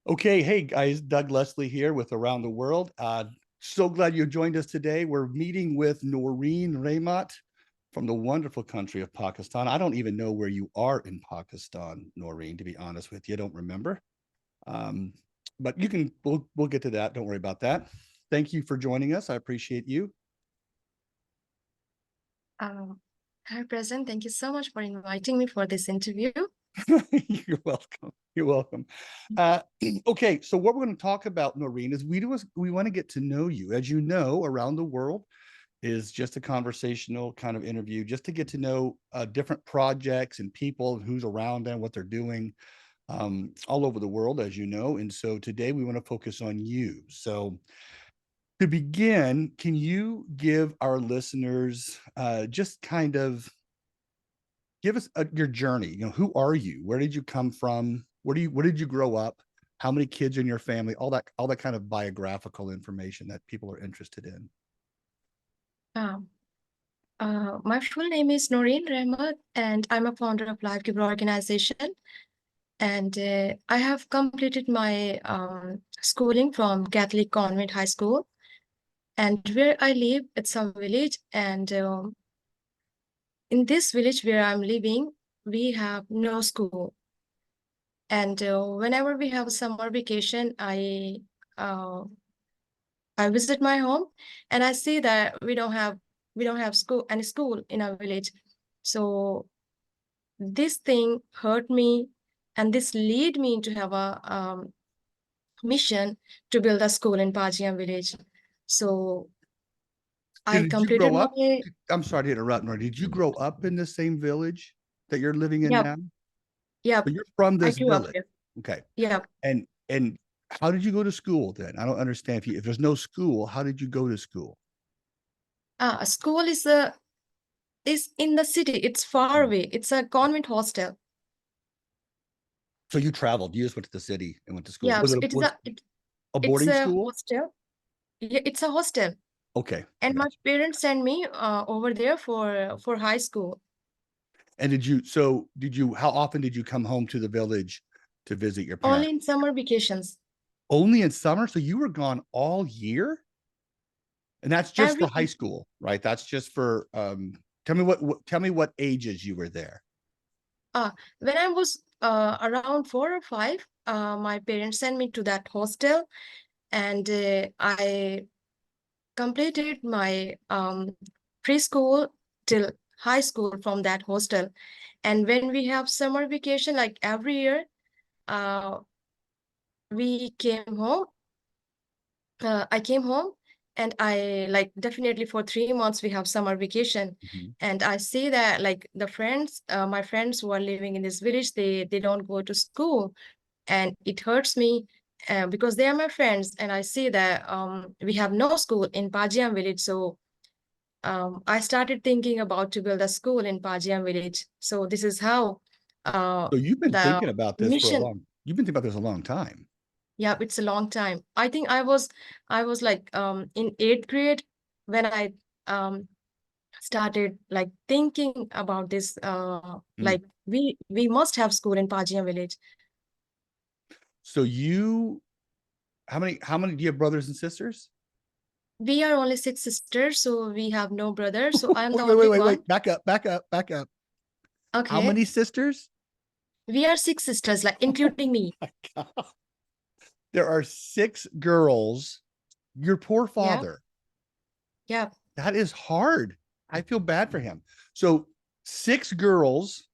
Okay, hey guys, Doug Leslie here with Around the World. So glad you joined us today. We're meeting with Noreen Rhemat from the wonderful country of Pakistan. I don't even know where you are in Pakistan, Noreen, to be honest with you. I don't remember. Um, but we'll get to that. Don't worry about that. Thank you for joining us. I appreciate you. Um, Hi, President. Thank you so much for inviting me for this interview. You're welcome. You're welcome. Uh, okay, so what we're going to talk about, Noreen, is we want to get to know you. As you know, Around the World is just a conversational kind of interview, just to get to know different projects and people, who's around them, what they're doing, all over the world, as you know. And so today we want to focus on you. So to begin, can you give our listeners just kind of give us your journey? Who are you? Where did you come from? Where did you grow up? How many kids in your family? All that kind of biographical information that people are interested in. Um, my full name is Noreen Rhemat, and I'm a founder of Life Giver Organization. And I have completed my schooling from Catholic Convent High School. And where I live, it's a village. And in this village where I'm living, we have no school. And whenever we have a summer vacation, uh, I visit my home and I see that we don't have any school in our village. So this thing hurt me, and this lead me to have a mission to build a school in Pajiam village. So I Did you completed grow up? my I'm sorry to interrupt, Nora. Did you grow up in the same village that you're living in yeah, now? yeah. So you're from I this grew up village. here. Okay. Yeah. And how did you go to school then? I don't understand. If there's no school, how did you go to school? School is in the city. It's far away. It's a convent hostel. So you traveled. You just went to the city and went to school. Yeah, Was so it a, it is was a a it's boarding a school? hostel. Yeah, it's a hostel. Okay, I And my got you. parents sent me over there for high school. And how often did you come home to the village to visit your Only parents? in summer vacations. Only in summer? So you were gone all year? And that's just for Every high school, right? That's just for tell me what ages you were there. when I was around 4 or 5, my parents sent me to that hostel, and I completed my preschool till high school from that hostel. And when we have summer vacation, like every year, uh, we came home I came home, and I like definitely for 3 months we have summer vacation. Mhm. And I see that like my friends who are living in this village, they don't go to school, and it hurts me because they are my friends. And I see that we have no school in Pajiam village. So I started thinking about to build a school in Pajiam village. So this is how So you've been the thinking about this for a mission. long, you've been thinking about this a long time. Yeah, it's a long time. I think I was like in eighth grade when I um started like thinking about this Mm. like we must have school in Pajiam village. So how many do you have brothers and sisters? We are only 6 sisters, so we have no brother. So I am the Wait, wait, wait, only wait, one. wait. Back up, back up, back up. How Okay. many sisters? We are 6 sisters, like including me. There are six girls. Your poor Yeah, father. yeah. That is hard. I feel bad for him. So six girls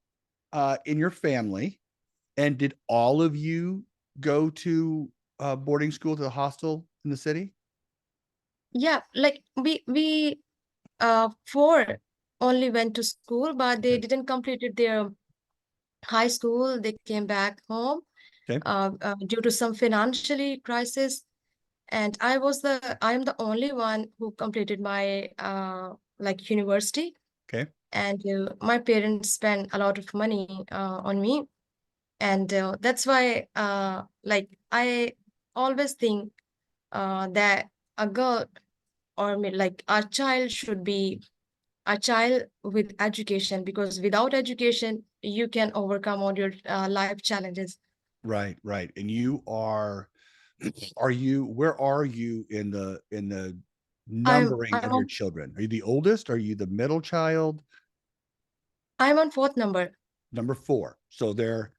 in your family, and did all of you go to boarding school, to the hostel in the city? Yeah, like we four only went to school, but they Okay. didn't completed their high school. They came back home Okay. due to some financially crisis. And I am the only one who completed my like university. Okay. And my parents spent a lot of money on me. And that's why like I always think that a girl like a child should be a child with education, because without education, you can overcome all your life challenges. Right, right. And you are you, where are you in the numbering I'm of your on children? Are you the oldest? Are you the middle child? I'm on fourth number. Number four. So they're,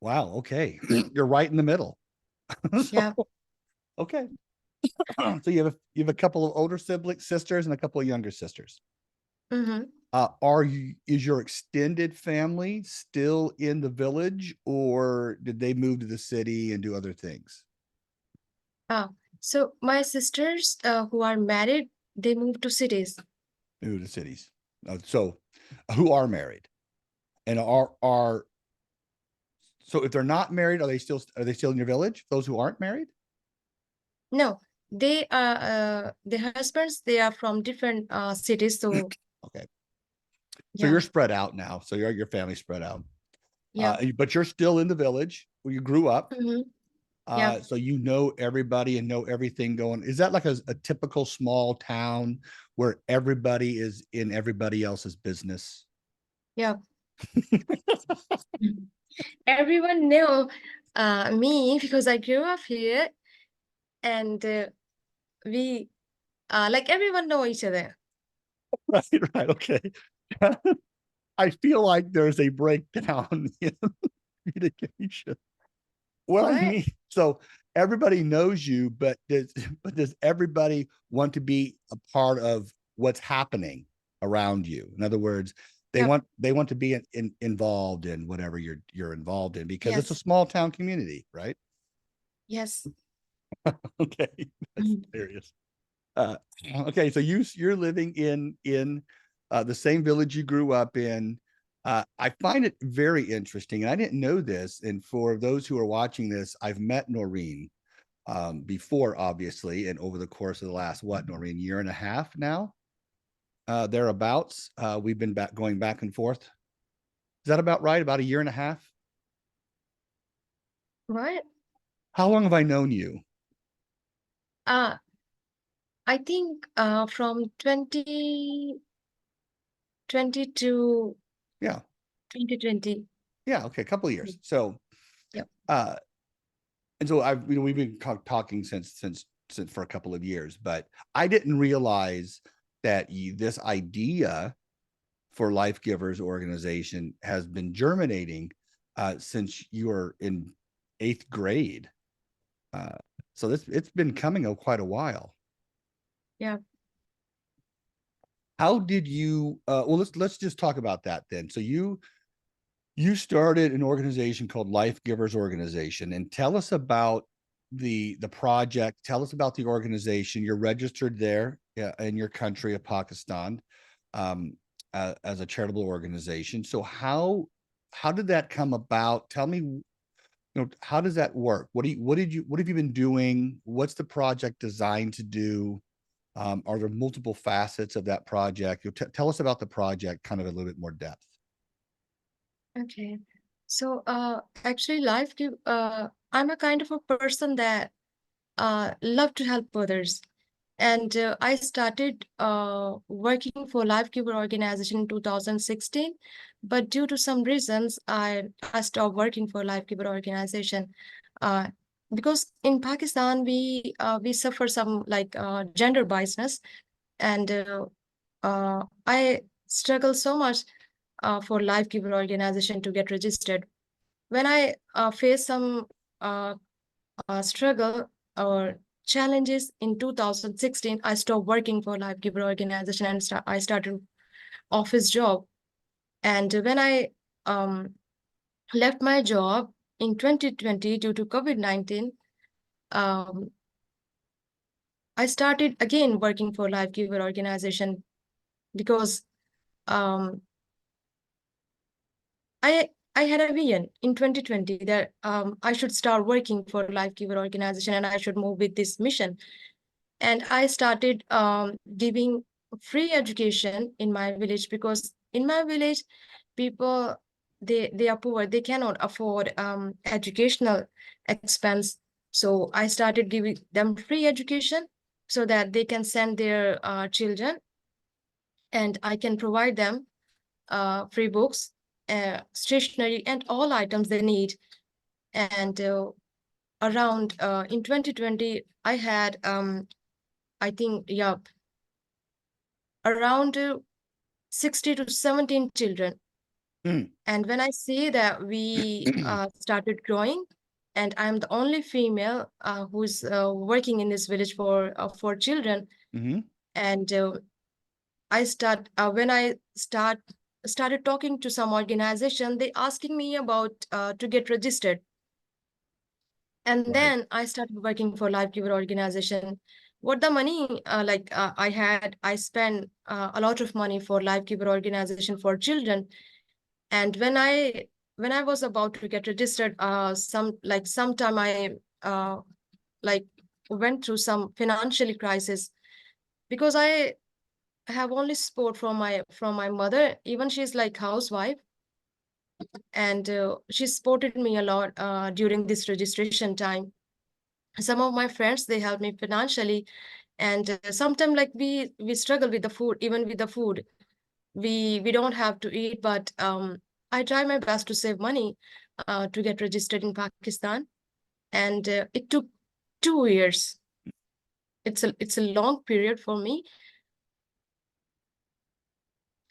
wow, okay. You're right in the middle. So, Yeah. okay. So you have a couple of older siblings, sisters, and a couple of younger sisters. Mm-hmm. Are you, is your extended family still in the village, or did they move to the city and do other things? Ah, so my sisters who are married, they moved to cities. Move to cities. So who are married and are so if they're not married, are they still in your village? Those who aren't married? No, they are the husbands, they are from different cities. So Okay. So yeah, you're spread out now. So your family's spread out. yeah. But you're still in the village where you grew up. Mm-hmm. Yeah. So you know everybody and know everything going. Is that like a typical small town where everybody is in everybody else's business? Yeah. Mhm. Everyone knew me because I grew up here, and we like everyone know each other. Right, right, okay. I feel like there's a breakdown in communication. Well, I What? mean, so everybody knows you, but does everybody want to be a part of what's happening around you? In other words, Yeah. they want to be involved in whatever you're involved in because it's a Yes. small town community, right? Yes. Okay, that's Mhm. hilarious. Uh, okay, so you're living in the same village you grew up in. I find it very interesting, and I didn't know this. And for those who are watching this, I've met Noreen before, obviously, and over the course of the last Noreen, year and a half now, thereabouts. We've been going back and forth. Is that about right? About a year and a half? What? How long have I known you? Uh, I think from 2020 to Yeah, 2020. yeah, okay, a couple of years. So, Yep. uh, and so I've we've been talking since for a couple of years, but I didn't realize that this idea for Life Givers organization has been germinating since you were in eighth grade. Uh, so this it's been coming quite a while. Yeah. How did you? Well, let's just talk about that then. So you started an organization called Life Givers Organization, and tell us about the project. Tell us about the organization. You're registered there in your country of Pakistan um, as a charitable organization. So how did that come about? Tell me, how does that work? What have you been doing? What's the project designed to do? Are there multiple facets of that project? Tell us about the project, kind of a little bit more depth. Okay. So actually life give I'm a kind of a person that love to help others. And I started working for Life Giver organization in 2016, but due to some reasons, I stopped working for Life Giver organization uh, because in Pakistan we suffer some like gender biasness, and I struggle so much for Life Giver organization to get registered. When I face some uh, struggle or challenges in 2016, I stopped working for Life Giver organization and I started office job. And when I um, left my job in 2020 due to COVID-19, um, I started again working for Life Giver organization because um, I had a vision in 2020 that I should start working for Life Giver organization and I should move with this mission. And I started giving free education in my village because in my village, people they are poor, they cannot afford educational expense. So I started giving them free education so that they can send their children, and I can provide them free books, stationery, and all items they need. And around in 2020, I had I think, yeah, around 60 to 17 children. Mm, And when I say that we started growing, and I'm the only female who's working in this village for children, mhm, and I start when I started talking to some organization, they asking me about to get registered. And right. then I started working for Life Giver organization. What the money I spent a lot of money for Life Giver organization for children. And when I was about to get registered, sometime I uh, like went through some financial crisis, because I have only support from my mother. Even she's like housewife, and she supported me a lot during this registration time. Some of my friends, they helped me financially, and sometimes like we struggle with the food. Even with the food, we don't have to eat, but I try my best to save money to get registered in Pakistan. And it took 2 years. It's a long period for me,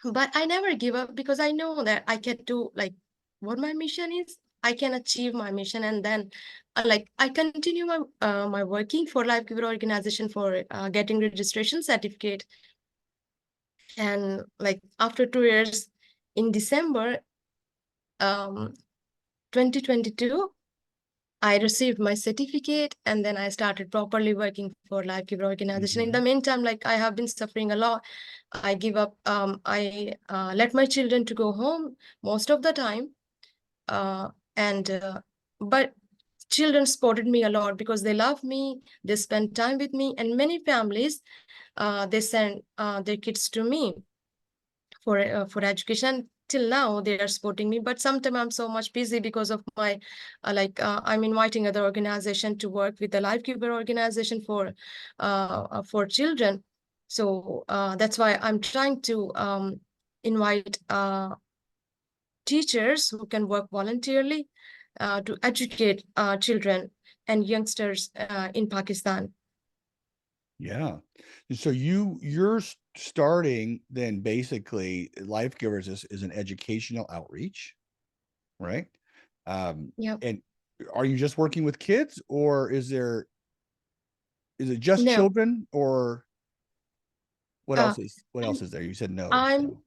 but I never give up, because I know that I can do like what my mission is. I can achieve my mission, and then I continue my working for Life Giver organization for getting registration certificate. And like after 2 years, in December um 2022, I received my certificate, and then I started properly working for Life Giver organization. In the Mhm. meantime, like I have been suffering a lot. I give up. I let my children to go home most of the time. Uh, and but children supported me a lot, because they love me. They spend time with me, and many families they send their kids to me for education. Till now they are supporting me, but sometimes I'm so much busy because of my I'm inviting other organization to work with the Life Giver organization for children. So that's why I'm trying to invite teachers who can work voluntarily to educate children and youngsters in Pakistan. Yeah. And so you're starting then basically Life Givers is an educational outreach, right? Yeah. And are you just working with kids, or is it just No. children, or uh, what else I'm is there? You said no. I'm So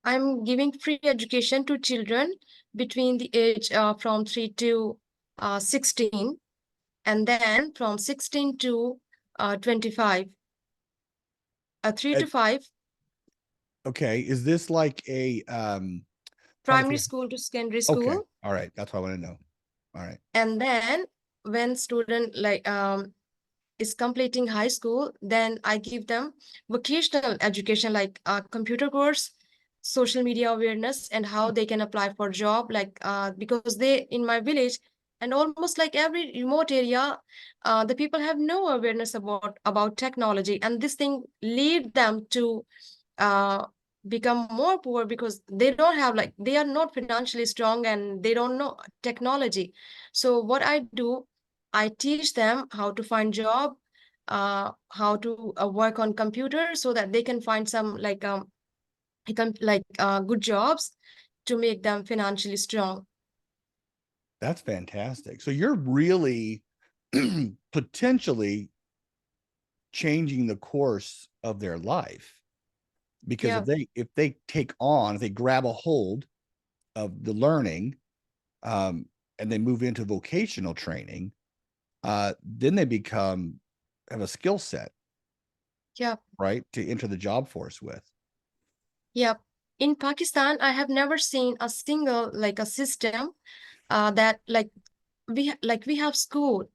I'm giving free education to children between the age from 3 to 16, and then from 16 to 25, 3 uh, to 5, okay, is this like a trying to primary think. school to secondary Okay, school. all right, that's what I want to know. All right. And then when student is completing high school, then I give them vocational education, like a computer course, social media awareness, and how they can apply for job. Because they in my village, and almost like every remote area, the people have no awareness about technology, and this thing lead them to uh, become more poor, because they don't have, like, they are not financially strong, and they don't know technology. So what I do, I teach them how to find job, how to work on computer, so that they can find some good jobs to make them financially strong. That's fantastic. So you're really potentially changing the course of their life, because Yeah, if they take on, if they grab a hold of the learning, um, and they move into vocational training, then they become have a skill set, yeah, right, to enter the job force with. yeah. In Pakistan, I have never seen a single like a system that we have school,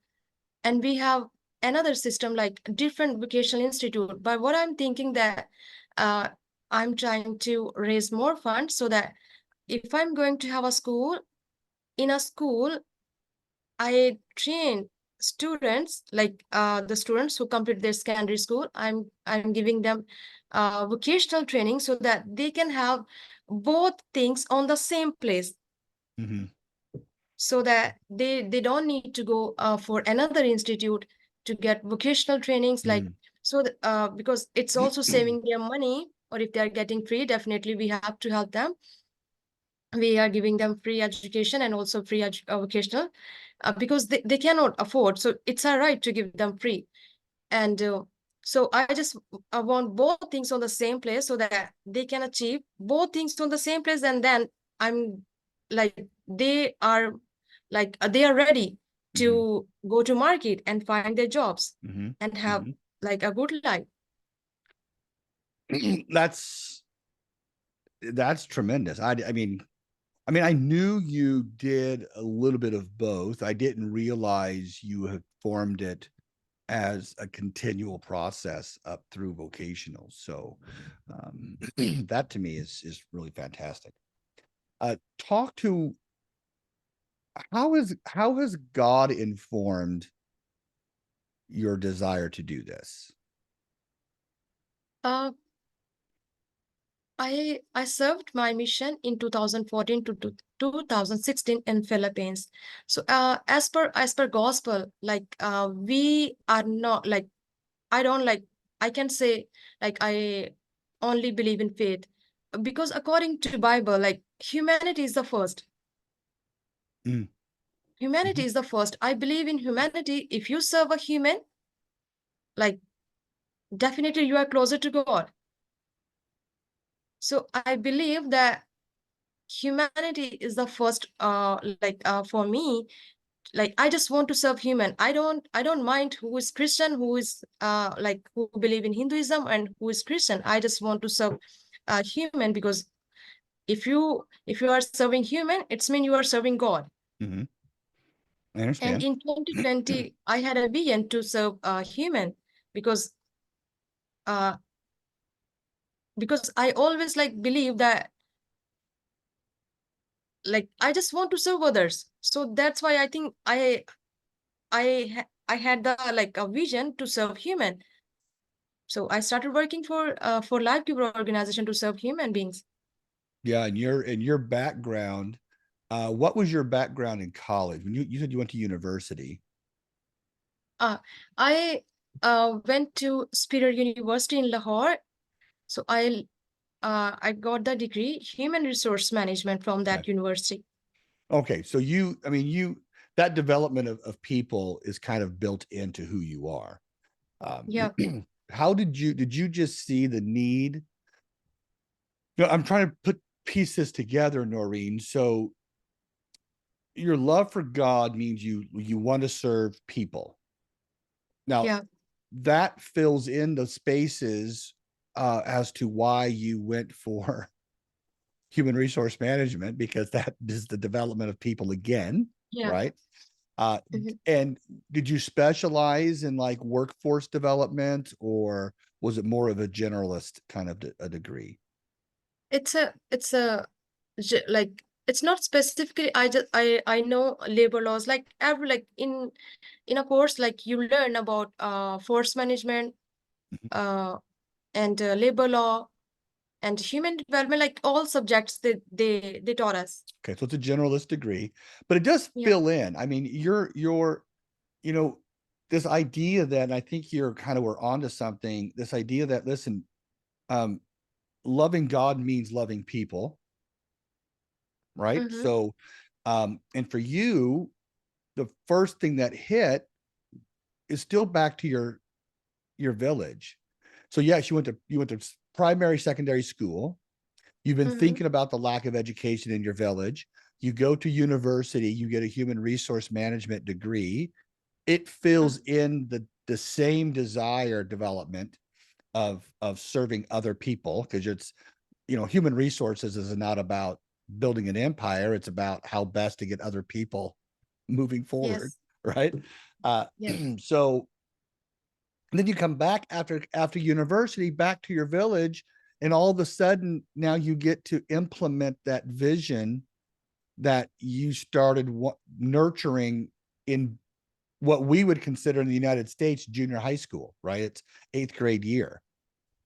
and we have another system like different vocational institute. But what I'm thinking that uh, I'm trying to raise more funds, so that if I'm going to have a school, in a school I train students, the students who complete their secondary school. I'm giving them vocational training, so that they can have both things on the same place. Mhm. so that they don't need to go for another institute to get vocational trainings, like, Mm. so that, because it's also saving their money, or if they're getting free, definitely we have to help them. We are giving them free education and also free vocational, because they cannot afford, so it's our right to give them free. And so I just want both things on the same place, so that they can achieve both things on the same place, and then I'm like, they are ready Hmm. to go to market and find their jobs Hmm. and have Hmm. like a good life. That's tremendous. I mean, I knew you did a little bit of both. I didn't realize you had formed it as a continual process up through vocational. So that to me is really fantastic. Talk to how has God informed your desire to do this? uh, I served my mission in 2014 to 2016 in Philippines. So as per gospel, like we are not like, I don't like, I can say like I only believe in faith, because according to Bible, like humanity is the first. Mm. Humanity Mhm. is the first. I believe in humanity. If you serve a human, like definitely you are closer to God. So I believe that humanity is the first, for me, like I just want to serve human. I don't mind who is Christian, who is who believe in Hinduism, and who is Christian. I just want to serve human, because if you are serving human, it's mean you are serving God. Mhm. I And understand. in 2020 I had a vision to serve human, because uh because I always like believe that, like I just want to serve others. So that's why I think I had the like a vision to serve human. So I started working for Life Giver organization to serve human beings. Yeah, and your background, what was your background in college? When you said you went to university. Uh, I went to Superior University in Lahore. So I got the degree Human Resource Management from Okay. that university. Okay. So that development of people is kind of built into who you are. Um, Yeah. how did you just see the need? No, I'm trying to put pieces together, Noreen. So your love for God means you want to serve people. Now, Yeah. that fills in the spaces as to why you went for human resource management, because that is the development of people again, Yeah. right? Uh, Mhm. and did you specialize in like workforce development, or was it more of a generalist kind of a degree? It's a like, it's not specifically, I know labor laws, like every, like in a course, like you learn about force management, uh and labor law and human development, like all subjects they taught us. Okay, so it's a generalist degree, but it does Yeah. fill in. I mean, you know, this idea that, and I think we're onto something. This idea that, listen, um, loving God means loving people, right? Mm-hmm. So, and for you, the first thing that hit is still back to your village. So yes, you went to primary, secondary school. You've been Mm-hmm. thinking about the lack of education in your village. You go to university, you get a human resource management degree. It fills in the same desire development of serving other people, because it's, human resources is not about building an empire. It's about how best to get other people moving forward, Yes. right? uh Yes. so then you come back after university, back to your village, and all of a sudden now you get to implement that vision that you started nurturing in what we would consider in the United States junior high school, right? It's eighth grade year.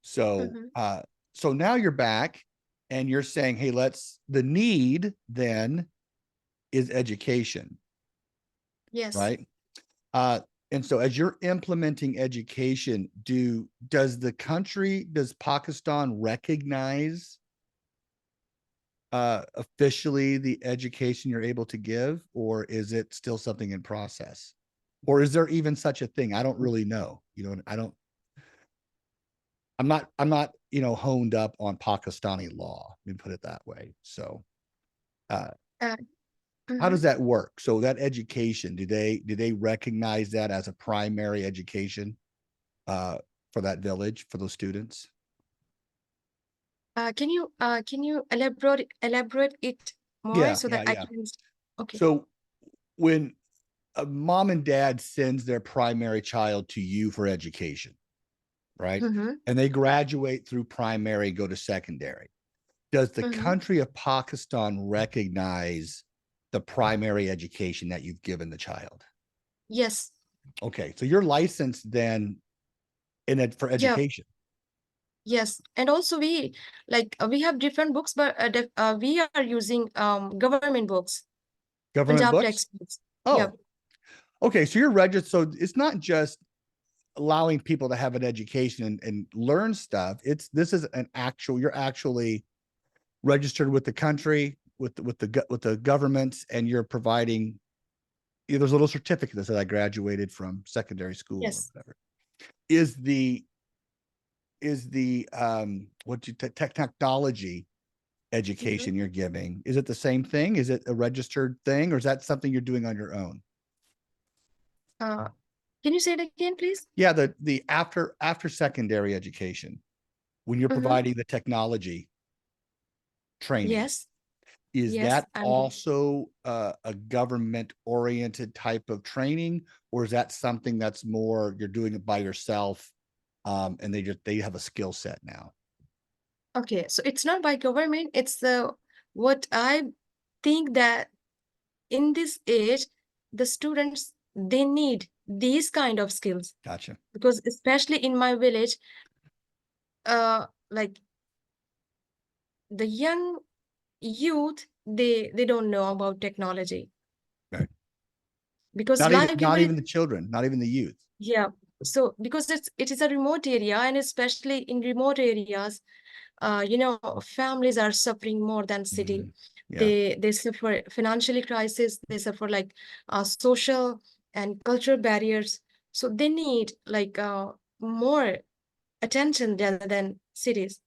So Mm-hmm. so now you're back and you're saying, hey, let's the need then is education, Yes. right? Uh, and so as you're implementing education, does Pakistan recognize officially the education you're able to give, or is it still something in process? Or is there even such a thing? I don't really know. You know, I'm not, honed up on Pakistani law. Let me put it that way. So uh Uh, how mhm. does that work? So that education, do they recognize that as a primary education uh for that village, for those students? Can you elaborate it more Yeah, so yeah, that I yeah. can? Okay. So when a mom and dad sends their primary child to you for education, right? Mm-hmm. And they graduate through primary, go to secondary. Does the Mm-hmm. country of Pakistan recognize the primary education that you've given the child? Yes. Okay, so you're licensed then for Yeah. education. Yes. And also we have different books, but we are using government books, Government Punjab books? textbooks. Yeah. Oh, okay. So you're registered. So it's not just allowing people to have an education and learn stuff. This is an actual, you're actually registered with the country, with the governments, and you're providing, there's a little certificate that says I graduated from secondary school or Yes. whatever. Is the what you technology Mm-hmm. education you're giving, is it the same thing? Is it a registered thing, or is that something you're doing on your own? Uh, can you say it again, please? Yeah, the after secondary education, when you're Mm-hmm. providing the technology training, Yes. is Yes. that I'm doing. also a government oriented type of training, or is that something that's more you're doing it by yourself, and they have a skill set now? Okay. So it's not by government. It's the what I think that in this age, the students they need these kind of skills Gotcha. because especially in my village, like the young youth, they don't know about technology Right. because life giver Not is even the children, not even the youth. yeah. So because it is a remote area, and especially in remote areas, families are suffering more than city. Mhm. Yeah, They suffer financially crisis. They suffer like social and cultural barriers. So they need like more attention rather than cities.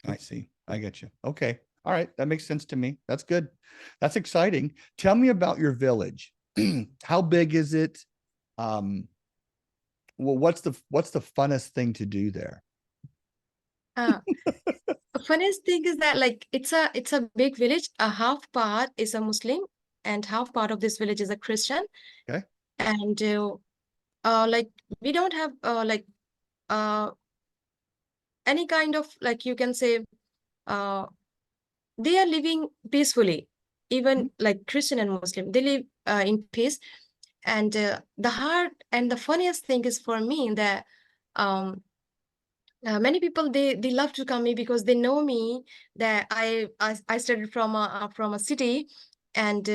I see. I get you. Okay. All right. That makes sense to me. That's good. That's exciting. Tell me about your village. How big is it? Um, well, what's the funnest thing to do there? Uh, Funniest thing is that like it's a big village. A half part is a Muslim, and half part of this village is a Christian. Okay. And like we don't have uh any kind of like you can say uh they are living peacefully. Mhm. Even like Christian and Muslim, they live in peace. And the hard and the funniest thing is for me that um many people they love to come me because they know me that I studied from a city. And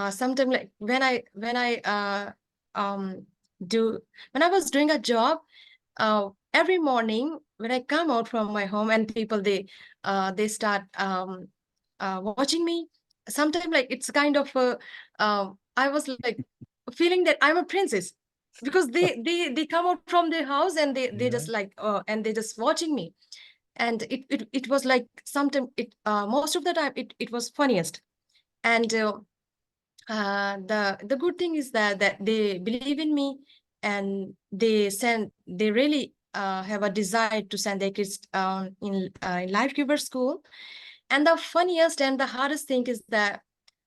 sometimes like when I um do when I was doing a job, every morning when I come out from my home and people they start watching me. Sometimes like it's kind of I was like feeling that I'm a princess because they come out from their house and they Yeah. just like and they just watching me. And it was like sometimes it most of the time it was funniest. And the good thing is that they believe in me, and they really have a desire to send their kids in life giver school. And the funniest and the hardest thing is that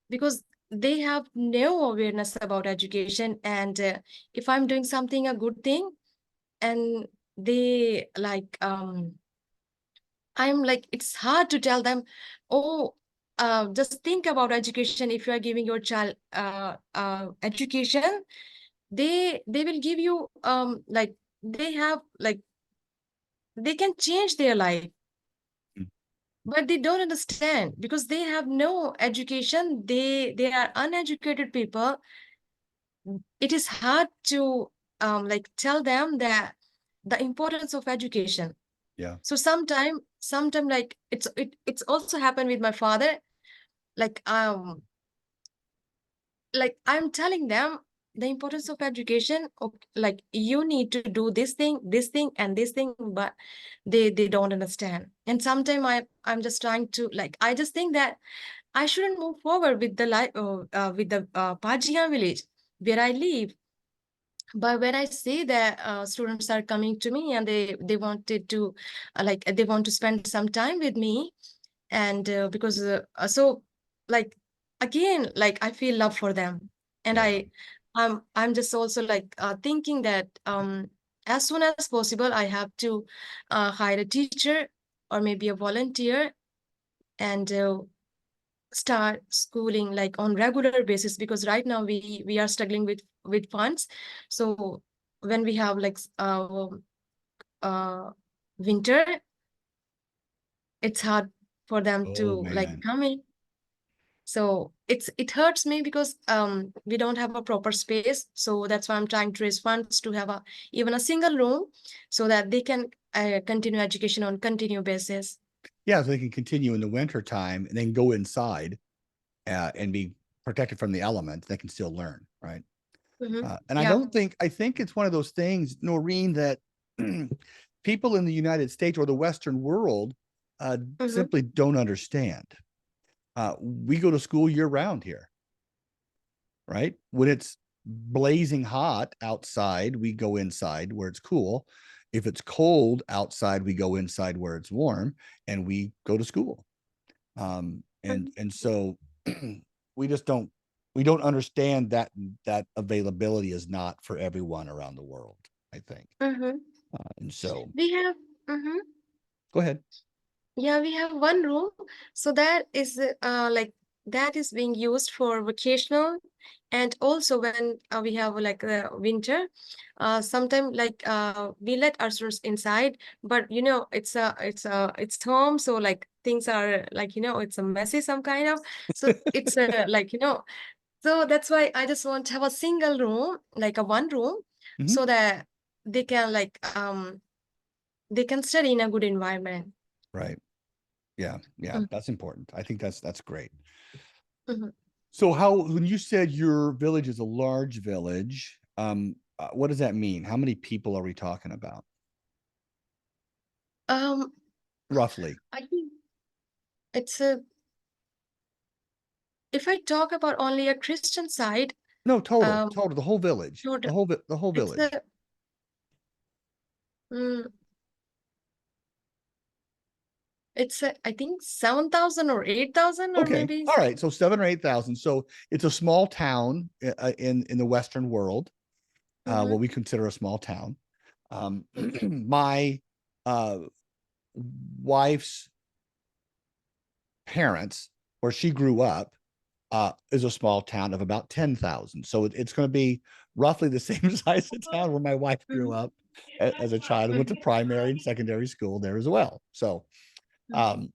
because they have no awareness about education. And if I'm doing something a good thing, and they like I'm like it's hard to tell them, oh, just think about education. If you are giving your child education, they will give you like they have like they can change their life. but they don't understand because they have no education. They are uneducated people. It is hard to like tell them that the importance of education. Yeah. So sometime like it's also happened with my father. Like like I'm telling them the importance of education. Like you need to do this thing, and this thing, but they don't understand. And sometimes I'm just trying to, like, I just think that I shouldn't move forward with the life with the Pajian village where I live. But when I see that students are coming to me and they wanted to like they want to spend some time with me, and because so like again, like I feel love for them. And Yeah. I'm just also like thinking that as soon as possible I have to hire a teacher or maybe a volunteer, and start schooling like on regular basis, because right now we are struggling with funds. So when we have like uh winter, it's hard for them Oh to like man. come in. So it hurts me because we don't have a proper space. So that's why I'm trying to raise funds to have a even a single room so that they can continue education on continue basis. Yeah, so they can continue in the winter time and then go inside and be protected from the elements. They can still learn, right? And I Yeah. don't think I think it's one of those things, Noreen, that people in the United States or the Western world Mm-hmm. simply don't understand. We go to school year round here, right? When it's blazing hot outside, we go inside where it's cool. If it's cold outside, we go inside where it's warm, and we go to school. And so we just don't understand that availability is not for everyone around the world, I think. Mm-hmm. And so We have. Mm-hmm. go ahead. Yeah, we have one room. So that is like that is being used for vocational, and also when we have like winter, sometimes like we let our students inside, but you know it's home, so like things are like it's a messy some kind of. So it's like so that's why I just want to have a single room, like a one room, Mhm. so that they can like they can study in a good environment. Right. Yeah, yeah, that's important. I think that's great. Mhm. So how when you said your village is a large village, what does that mean? How many people are we talking about? Um, Roughly. I think it's a, if I talk about only a Christian side, No, total, um, total, the whole village. no, The whole it's village. mm, I think 7,000 or 8,000 or Okay. maybe. All right. So 7 or 8,000. So it's a small town in the Western world, what Mm-hmm, we consider a small town. My uh, wife's parents, where she grew up, is a small town of about 10,000. So it's going to be roughly the same size of town where my wife grew mm-hmm, up as a child and went to primary and secondary school there as well. So, um,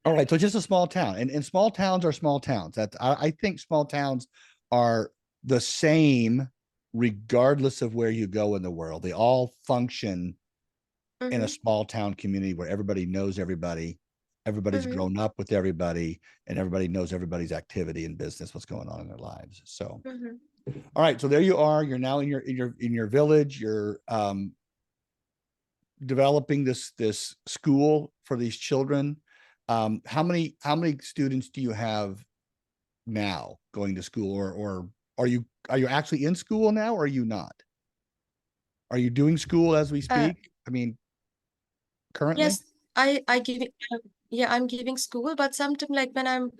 all right, so just a small town, and small towns are small towns. I think small towns are the same regardless of where you go in the world. They all function in a mm-hmm, small town community where everybody knows everybody, everybody's mm-hmm, grown up with everybody, and everybody knows everybody's activity and business, what's going on in their lives. So, mm-hmm. all right, so there you are. You're now in your village. You're developing this school for these children. How many students do you have now going to school, or are you actually in school now, or are you not? Are you doing school as we Uh, speak? I mean, currently? yes, I give it, yeah, I'm giving school, but sometimes like when I'm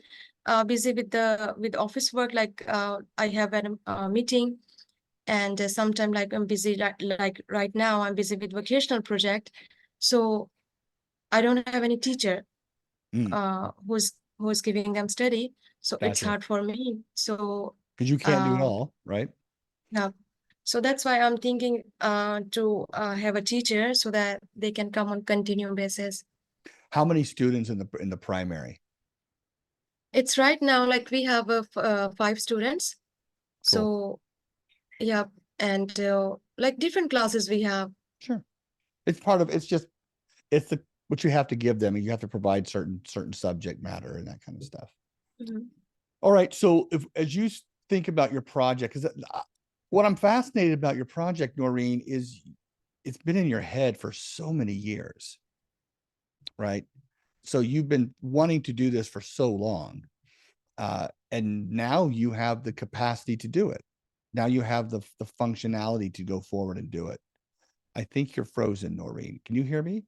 busy with the with office work, like I have a meeting, and sometimes like I'm busy like right now I'm busy with vocational project, so I don't have any teacher Mm, who's giving them study, so it's gotcha. hard for me. So Because you can't do it uh all, right? yeah, so that's why I'm thinking to have a teacher so that they can come on continuum basis. How many students in the primary? It's right now like we have 5 students. Cool. So yeah, and like different classes we have. Sure. It's part of, it's just, it's the, what you have to give them, and you have to provide certain subject matter and that kind of stuff. Mhm. All right. So if, as you think about your project, because what I'm fascinated about your project, Noreen, is it's been in your head for so many years, right? So you've been wanting to do this for so long. And now you have the capacity to do it. Now you have the functionality to go forward and do it. I think you're frozen, Noreen. Can you hear me?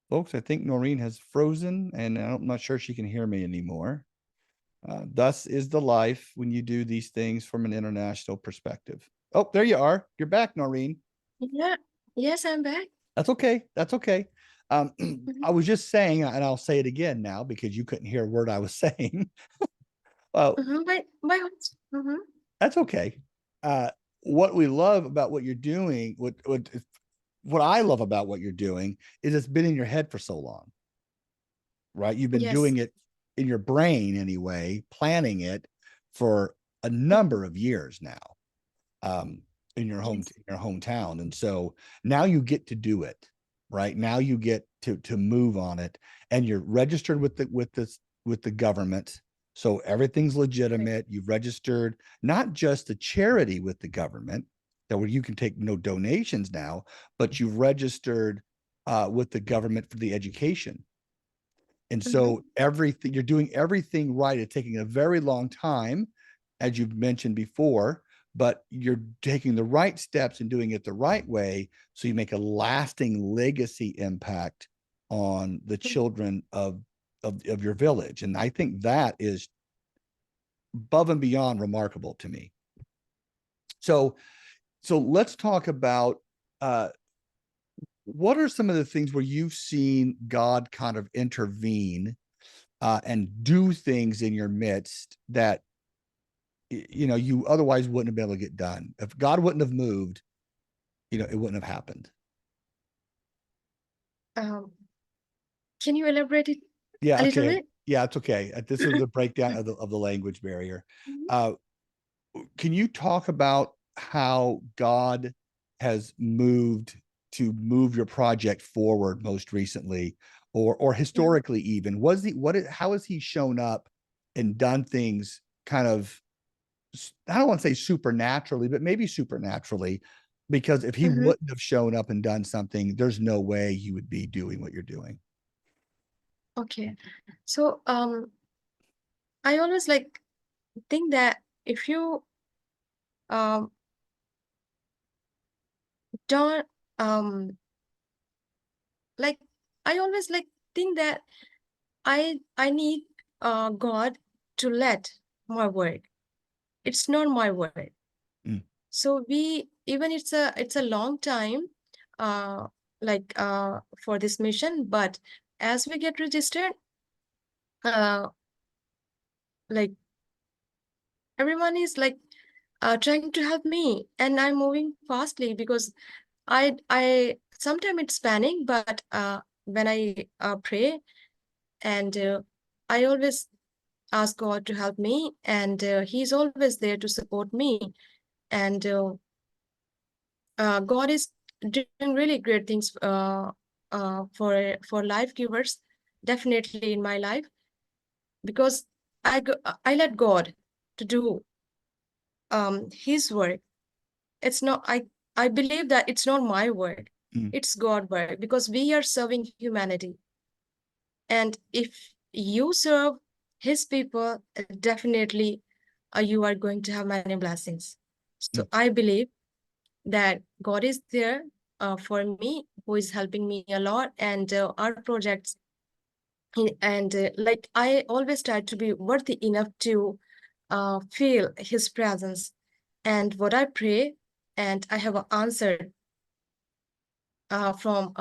Folks, I think Noreen has frozen, and I'm not sure she can hear me anymore. Thus is the life when you do these things from an international perspective. Oh, there you are. You're back, Noreen. Yeah. Yes, I'm back. That's okay. That's okay. Mhm. I was just saying, and I'll say it again now because you couldn't hear a word I was saying. Well, Mhm. that's okay. Uh, what we love about what you're doing, what I love about what you're doing is it's been in your head for so long, right? You've been Yes. doing it in your brain anyway, planning it for a Mhm. number of years now, um, in Yes. your hometown, and so now you get to do it. Right now, you get to move on it, and you're registered with the government, so everything's Right. legitimate. You've registered not just a charity with the government that where you can take no donations now, but you've registered with the government for the education. And Mhm. so everything you're doing everything right. It's taking a very long time, as you've mentioned before, but you're taking the right steps and doing it the right way. So you make a lasting legacy impact on the Mhm. children of your village. And I think that is above and beyond remarkable to me. So let's talk about uh, what are some of the things where you've seen God kind of intervene and do things in your midst that you otherwise wouldn't have been able to get done. If God wouldn't have moved, it wouldn't have happened. Um, can you elaborate it Yeah, a little okay. bit? Yeah, it's okay. This is the breakdown of the language barrier. Mhm. Uh, can you talk about how God has moved to move your project forward most recently, or Mhm. historically even? Was he how has he shown up and done things kind of, I don't want to say supernaturally, but maybe supernaturally, because if he Mhm. wouldn't have shown up and done something, there's no way you would be doing what you're doing. Okay. So I always like think that if you um don't like I always like think that I need God to let my word. It's not my word. Mm, So we even it's a long time uh for this mission, but as we get registered, uh like everyone is like trying to help me, and I'm moving fastly because I sometimes it's panic, but when I pray, and I always ask God to help me, and He's always there to support me. And God is doing really great things for life givers, definitely in my life, because I let God to do His work. It's not I believe that it's not my work, mm, it's God work, because we are serving humanity. And if you serve His people, definitely you are going to have many blessings. mm, So I believe that God is there for me, who is helping me a lot, and our projects. And like I always try to be worthy enough to feel His presence. And what I pray, and I have answered from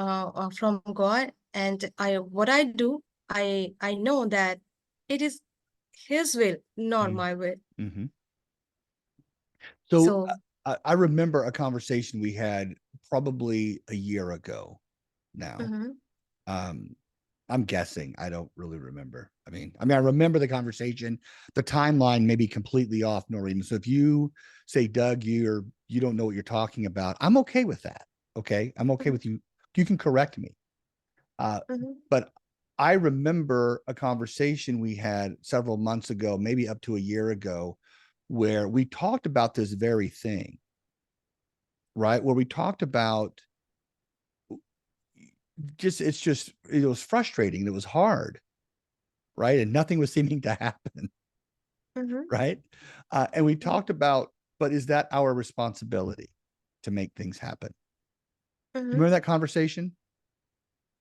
God. And I what I do, I know that it is His will, not mm, my will. mhm. So So I remember a conversation we had probably a year ago, now. Mm-hmm. Um, I'm guessing. I don't really remember. I remember the conversation. The timeline may be completely off, Noreen. So if you say, Doug, you don't know what you're talking about, I'm okay with that. Okay, I'm okay with you. You can correct me. Mm-hmm. But I remember a conversation we had several months ago, maybe up to a year ago, where we talked about this very thing, right? Where we talked about it was frustrating. It was hard, right? And nothing was seeming to happen, Mm-hmm. right? And we talked about, but is that our responsibility to make things happen? You Mm-hmm. remember that conversation?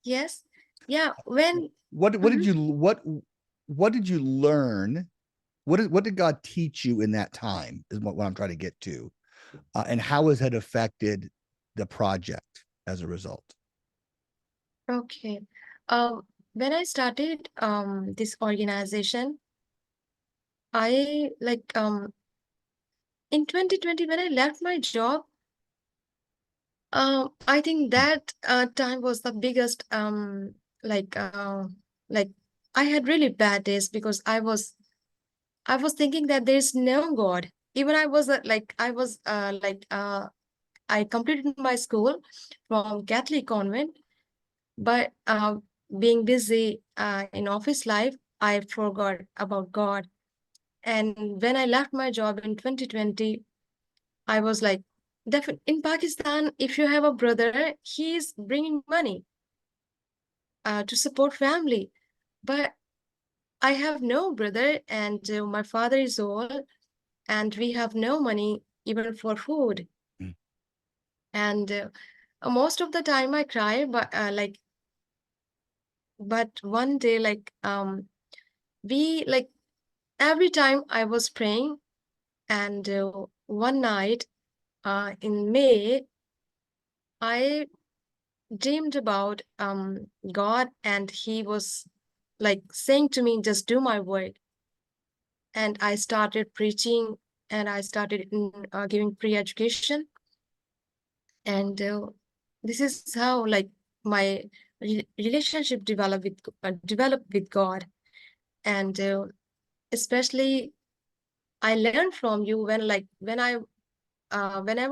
Yes. Yeah. When. What Mm-hmm. did you what did you learn? What did God teach you in that time? Is what I'm trying to get to, and how has it affected the project as a result? Okay. When I started this organization, I in 2020 when I left my job, I think that time was the biggest like uh, like I had really bad days because I was thinking that there's no God. Even I was I completed my school from Catholic convent, but being busy in office life, I forgot about God. And when I left my job in 2020, I was like, in Pakistan, if you have a brother, he's bringing money to support family. But I have no brother, and my father is old, and we have no money even for food. Mm. And most of the time I cry, but one day, we like every time I was praying, and one night in May, I dreamed about God, and He was like saying to me, just do my work. And I started preaching, and I started giving free education. And this is how my relationship developed with God. And especially I learned from you whenever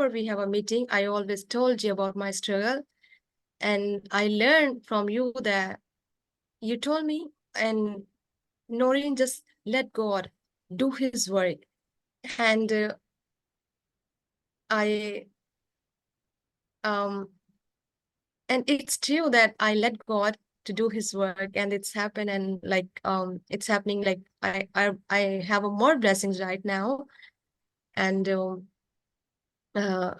we have a meeting, I always told you about my struggle. And I learned from you that you told me, and Noreen, just let God do his work. And I um and it's true that I let God to do his work, and it's happened, and it's happening. Like I have a more blessings right now. And uh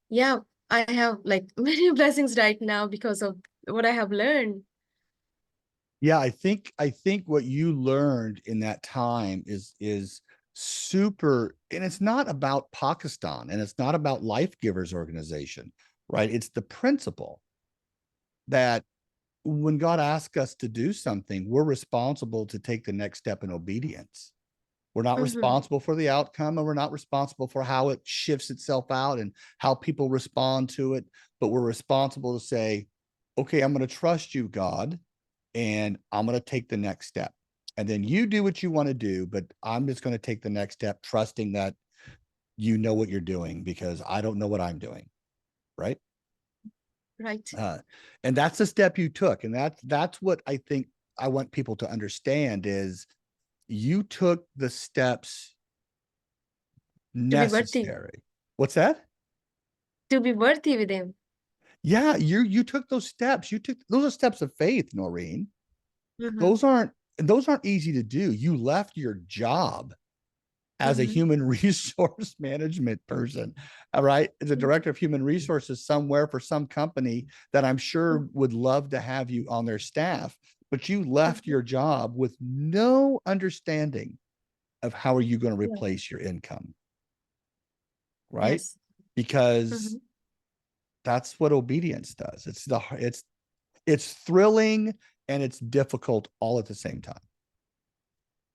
yeah, I have like many blessings right now because of what I have learned. Yeah, I think what you learned in that time is super, and it's not about Pakistan, and it's not about Life Givers organization, right? It's the principle that when God asks us to do something, we're responsible to take the next step in obedience. We're not Mm-hmm. responsible for the outcome, and we're not responsible for how it shifts itself out and how people respond to it, but we're responsible to say, okay, I'm going to trust you, God, and I'm going to take the next step. And then you do what you want to do, but I'm just going to take the next step, trusting that you know what you're doing because I don't know what I'm doing. Right. Right. Uh, and that's the step you took. And that's what I think I want people to understand is you took the steps To be worthy. necessary. What's that? To be worthy with him. Yeah, you took those steps. You took those are steps of faith, Noreen. Mm-hmm. Those aren't easy to do. You left your job as a Mm-hmm. human resource management person, all right, as a director of human resources somewhere for some company that I'm sure would love to have you on their staff, but you left Mm-hmm. your job with no understanding of how are you going to Yeah. replace your income, right? Yes. Mm-hmm. Because that's what obedience does. It's thrilling and it's difficult all at the same time.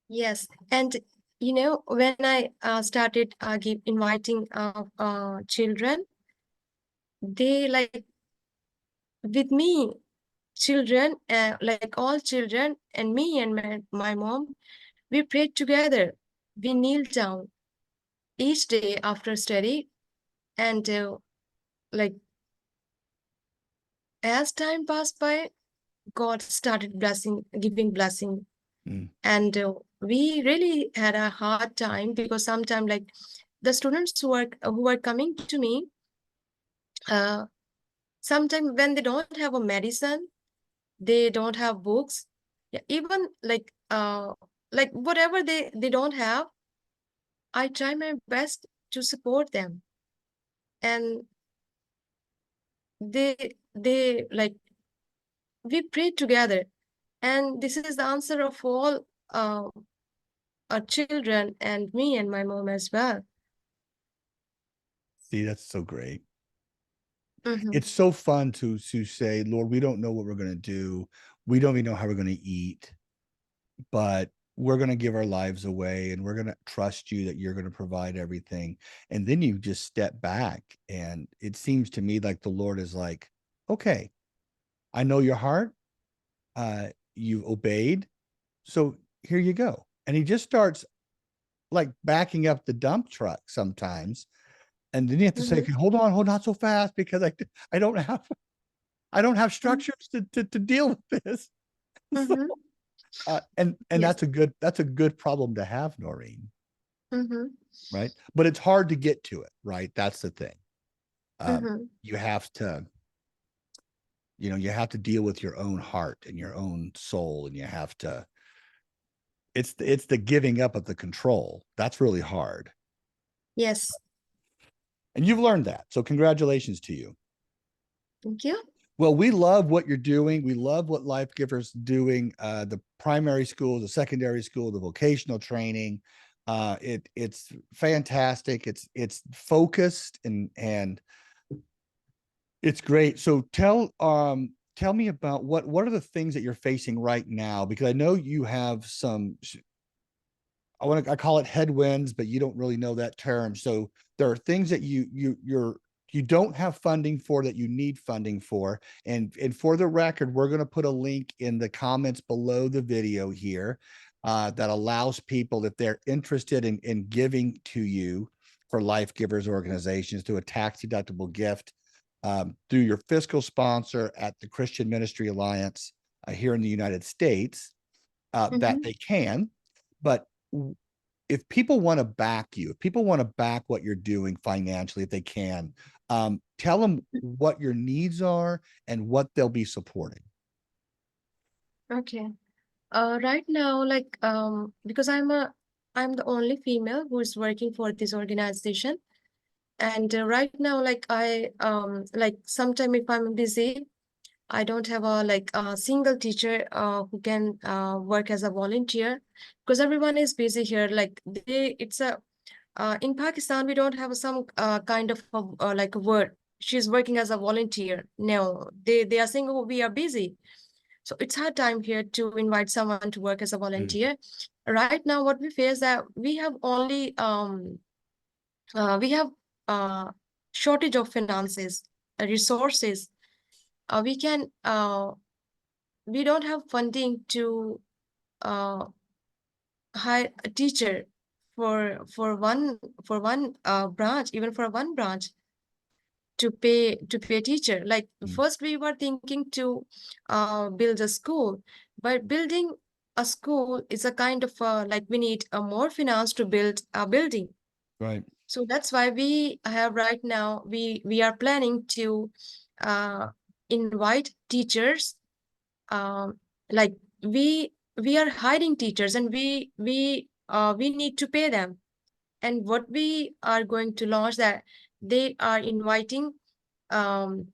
Yes. And when I started inviting children, they with me. children, like all children, and me and my mom, we prayed together. We kneeled down each day after study, and like as time passed by, God started giving blessing, Mm. and we really had a hard time because sometimes like the students who are coming to me, uh, sometimes when they don't have a medicine, they don't have books, yeah, even like whatever they don't have, I try my best to support them, and they like we pray together, and this is the answer of all uh, our children and me and my mom as well. See, that's so great. Mm-hmm. It's so fun to say, Lord, we don't know what we're going to do. We don't even know how we're going to eat, but we're going to give our lives away and we're going to trust you that you're going to provide everything. And then you just step back. And it seems to me like the Lord is like, okay, I know your heart. You've obeyed. So here you go. And he just starts like backing up the dump truck sometimes. And then you have to say, Mm-hmm. okay, hold on, not so fast because I don't have structures to deal with this. So, Mm-hmm. and Yes. that's a good problem to have, Noreen, Mm-hmm. right? But it's hard to get to it, right? That's the thing. Mm-hmm. You have to, you have to deal with your own heart and your own soul, and you have to. It's the giving up of the control that's really hard, Yes. and you've learned that. So congratulations to you. Thank you. Well, we love what you're doing. We love what Life Givers doing. The primary school, the secondary school, the vocational training. It's fantastic. It's focused and it's great. So tell me about what are the things that you're facing right now, because I know you have some, I call it headwinds, but you don't really know that term. So there are things that you don't have funding for that you need funding for. And for the record, we're going to put a link in the comments below the video here that allows people, if they're interested in giving to you for Life Givers organizations, to a tax deductible gift through your fiscal sponsor at the Christian Ministry Alliance here in the United States, that Mm-hmm. they can. But if people want to back you, if people want to back what you're doing financially, if they can, tell them what your needs are and what they'll be supporting. Okay. Right now, like because I'm the only female who is working for this organization, and right now, like like sometime if I'm busy, I don't have a like a single teacher who can work as a volunteer because everyone is busy here. Like it's a in Pakistan we don't have some kind of like a word. She's working as a volunteer. No, they are saying, oh, we are busy. So it's hard time here to invite someone to work as a Mm. volunteer. Right now, what we face that we have only we have uh, shortage of finances, resources. We can we don't have funding to uh, hire a teacher for one branch, even for one branch to pay a teacher. Like Mm. first we were thinking to build a school, but building a school is a kind of like we need a more finance to build a building. Right. So that's why we have right now we are planning to uh, invite teachers. um, like we are hiring teachers, and we need to pay them. And what we are going to launch that they are inviting um,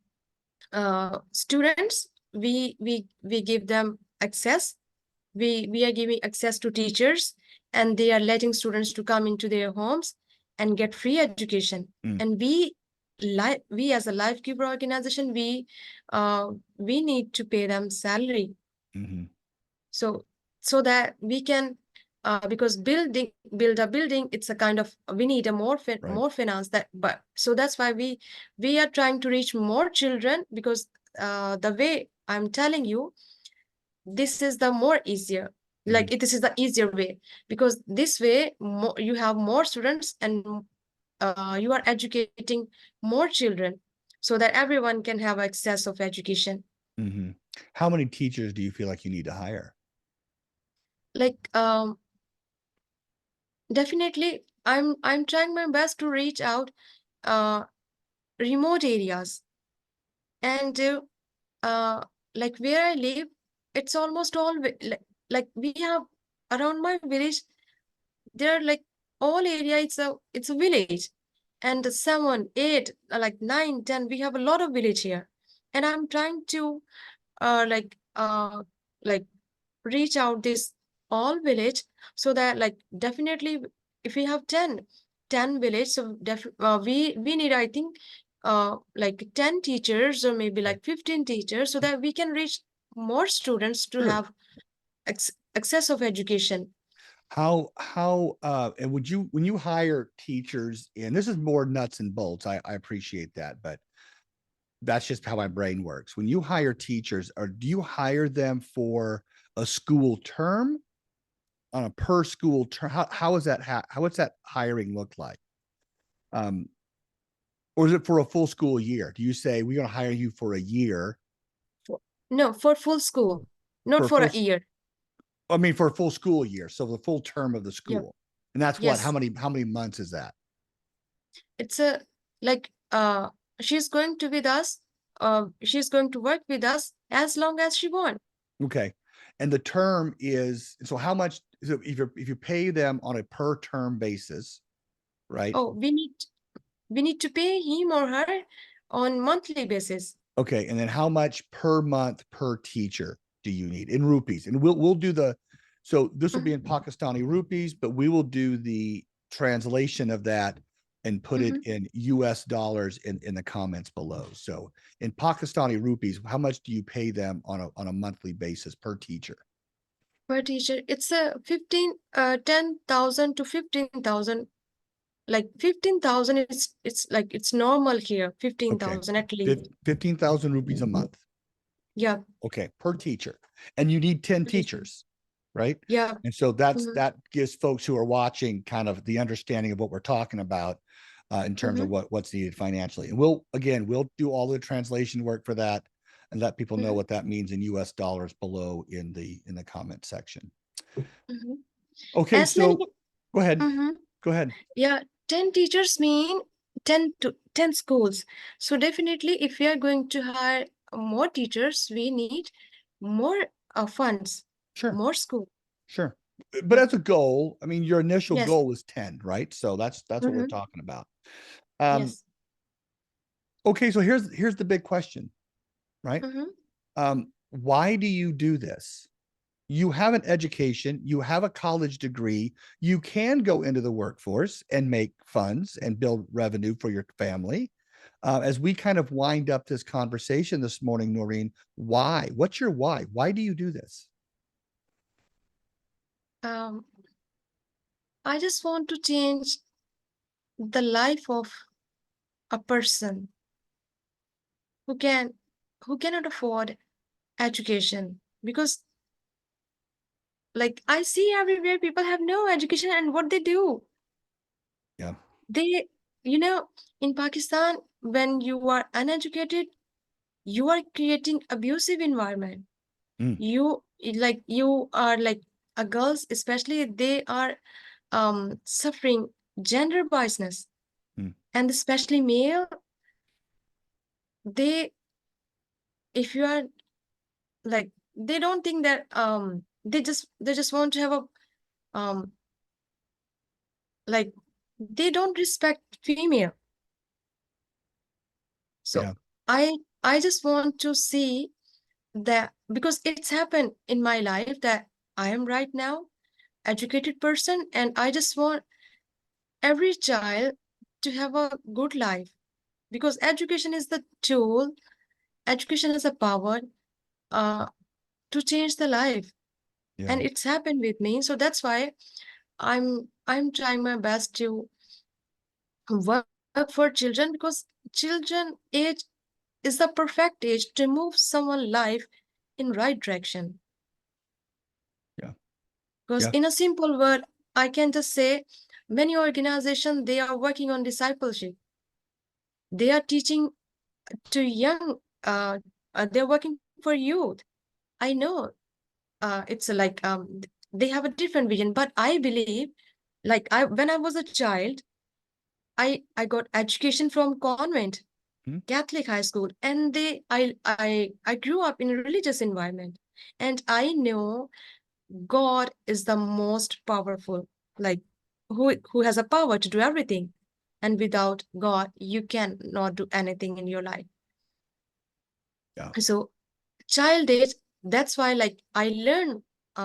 students. We give them access. We are giving access to teachers, and they are letting students to come into their homes and get free education. Mm. And we as a life giver organization, we need to pay them salary. Mm-hmm. So so that we can because build a building, it's a kind of we need a Right. more finance that. But so that's why we are trying to reach more children, because the way I'm telling you, this is the more easier. Mhm. This is the easier way, because this way you have more students, and you are educating more children, so that everyone can have access of education. Mhm. How many teachers do you feel like you need to hire? Like definitely, I'm trying my best to reach out uh remote areas, and like where I live, it's almost all like we have around my village, there are like all area, it's a village, and 7, 8, like 9, 10, we have a lot of village here, and I'm trying to uh like uh like reach out this all village, so that like definitely if we have 10 village, so we need, I think, like 10 teachers, or maybe like 15 teachers, so that we can reach more students to Sure. have access of education. And would you, when you hire teachers, and this is more nuts and bolts, I appreciate that, but that's just how my brain works. When you hire teachers, or do you hire them for a school term, on a per school term? How is that, what's that hiring look like? Um, or is it for a full school year? Do you say we're going to hire you for a year, No, for full school, not for a for full, a year. I mean, for a full school year, so the full term of the Yeah. school. And that's what, Yes. how many months is that? It's a like she's going to with us, she's going to work with us as long as she wants. Okay. And the term is, so how much, so if you pay them on a per term basis, right? Oh, we need to pay him or her on monthly basis. Okay. And then how much per month per teacher do you need in rupees? And we'll do the, so this will be in Mhm, Pakistani rupees, but we will do the translation of that and put it mhm. in US dollars in the comments below. So in Pakistani rupees, how much do you pay them on a monthly basis per teacher? Per teacher, it's a 10,000 to 15,000. Like 15,000, it's like it's normal here. Okay. 15,000 at least. 15,000 rupees a month. Yeah. Okay, per teacher. And you need 10 Per teacher. teachers, right? Yeah. And so Mhm, that gives folks who are watching kind of the understanding of what we're talking about in terms of mhm, what's needed financially. And we'll do all the translation work for that and let people know mhm, what that means in US dollars below in the comment section. mhm. Okay, As many. so go ahead. Mhm. Go ahead. Yeah, 10 teachers mean 10 schools. So definitely, if we are going to hire more teachers, we need more funds, Sure. more school. Sure. But Yeah. as a goal, I mean, your initial Yes. goal was 10, right? So that's what we're Mm-hmm. talking about. Um, Yes. okay, so here's the big question, right? Mm-hmm. Why do you do this? You have an education, you have a college degree, you can go into the workforce and make funds and build revenue for your family. As we kind of wind up this conversation this morning, Noreen, why? What's your why? Why do you do this? Um, I just want to change the life of a person who can who cannot afford education, because like I see everywhere people have no education, and what they do, Yeah. they, you know, in Pakistan, when you are uneducated, you are creating abusive environment. Mm, You are like a girls, especially, they are suffering gender biasness, mm, and especially male, they, if you are like, they don't think that they just want to have a um like, they don't respect female. So yeah. I just want to see that, because it's happened in my life, that I am right now educated person, and I just want every child to have a good life, because education is the tool, education is a power uh to change the life, Yeah. and it's happened with me. So that's why I'm trying my best to work for children, because children age is the perfect age to move someone's life in right direction. Yeah. Because Yeah. in a simple word, I can just say many organizations, they are working on discipleship. They are teaching to young, they're working for youth. I know it's like they have a different vision, but I believe, like when I was a child, I got education from convent, Hmm. Catholic high school, and I grew up in a religious environment, and I know God is the most powerful, like who has a power to do everything, and without God, you cannot do anything in your life. Yeah. So child age, that's why like I learned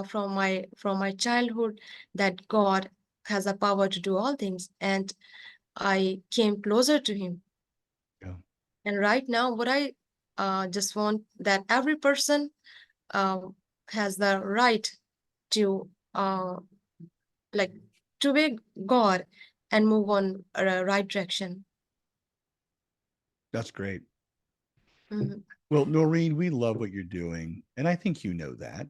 from my childhood that God has a power to do all things, and I came closer to him. Yeah. And right now what I just want that every person uh, has the right to like to be God and move on a right direction. That's great. Mhm. Well, Noreen, we love what you're doing, and I think you know that.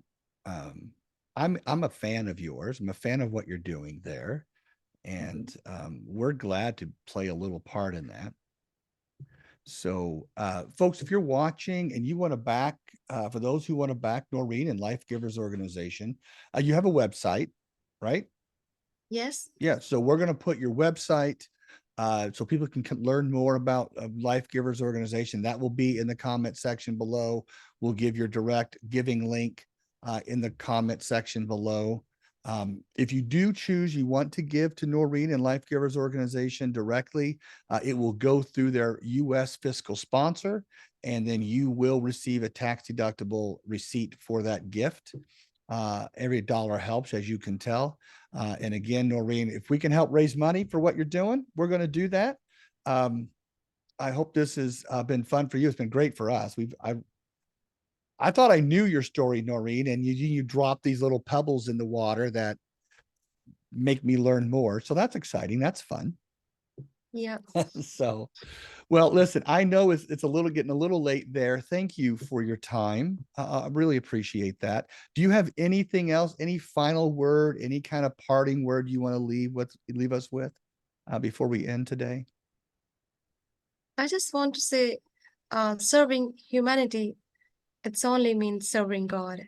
Um, I'm a fan of yours. I'm a fan of what you're doing there, and we're glad to play a little part in that. So, folks, if you're watching and you want to back, for those who want to back Noreen and Life Givers Organization, you have a website, right? Yes. Yeah, so we're going to put your website so people can learn more about Life Givers Organization. That will be in the comment section below. We'll give your direct giving link in the comment section below. If you do choose, you want to give to Noreen and Life Givers Organization directly, it will go through their U.S. fiscal sponsor, and then you will receive a tax deductible receipt for that gift. Every dollar helps, as you can tell. And again, Noreen, if we can help raise money for what you're doing, we're going to do that. I hope this has been fun for you. It's been great for us. I thought I knew your story, Noreen, and you drop these little pebbles in the water that make me learn more. So that's exciting. That's fun. Yeah. So, well, listen, I know it's a little getting a little late there. Thank you for your time. I really appreciate that. Do you have anything else, any final word, any kind of parting word you want to leave us with before we end today? I just want to say, serving humanity, it's only means serving God.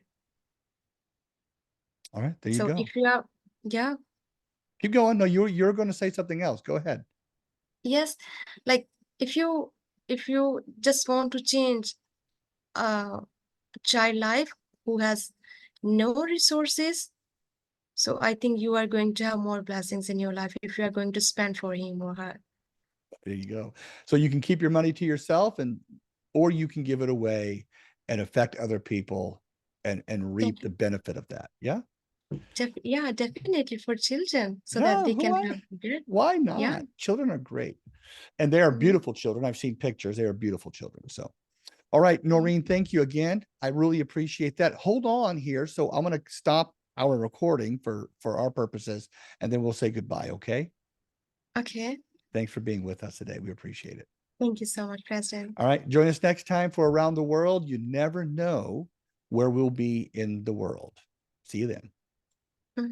All right, there you So go. if you are, yeah, Keep going. No, you're going to say something else. Go ahead. yes, like if you if you just want to change a child life who has no resources, so I think you are going to have more blessings in your life if you are going to spend for him or her. There you go. So you can keep your money to yourself, or you can give it away and affect other people and reap the benefit of that. Yeah. Yeah, definitely for children so that Yeah, they can have good. why Yeah. not? Children are great. And they are Mhm. beautiful children. I've seen pictures. They are beautiful children. So, all right, Mhm. Noreen, thank you again. I really appreciate that. Hold on here. So I'm going to stop our recording for our purposes, and then we'll say goodbye. Okay. Okay. Thanks for being with us today. We appreciate it. Thank you so much, President. All right. Join us next time for Around the World. You never know where we'll be in the world. See you then.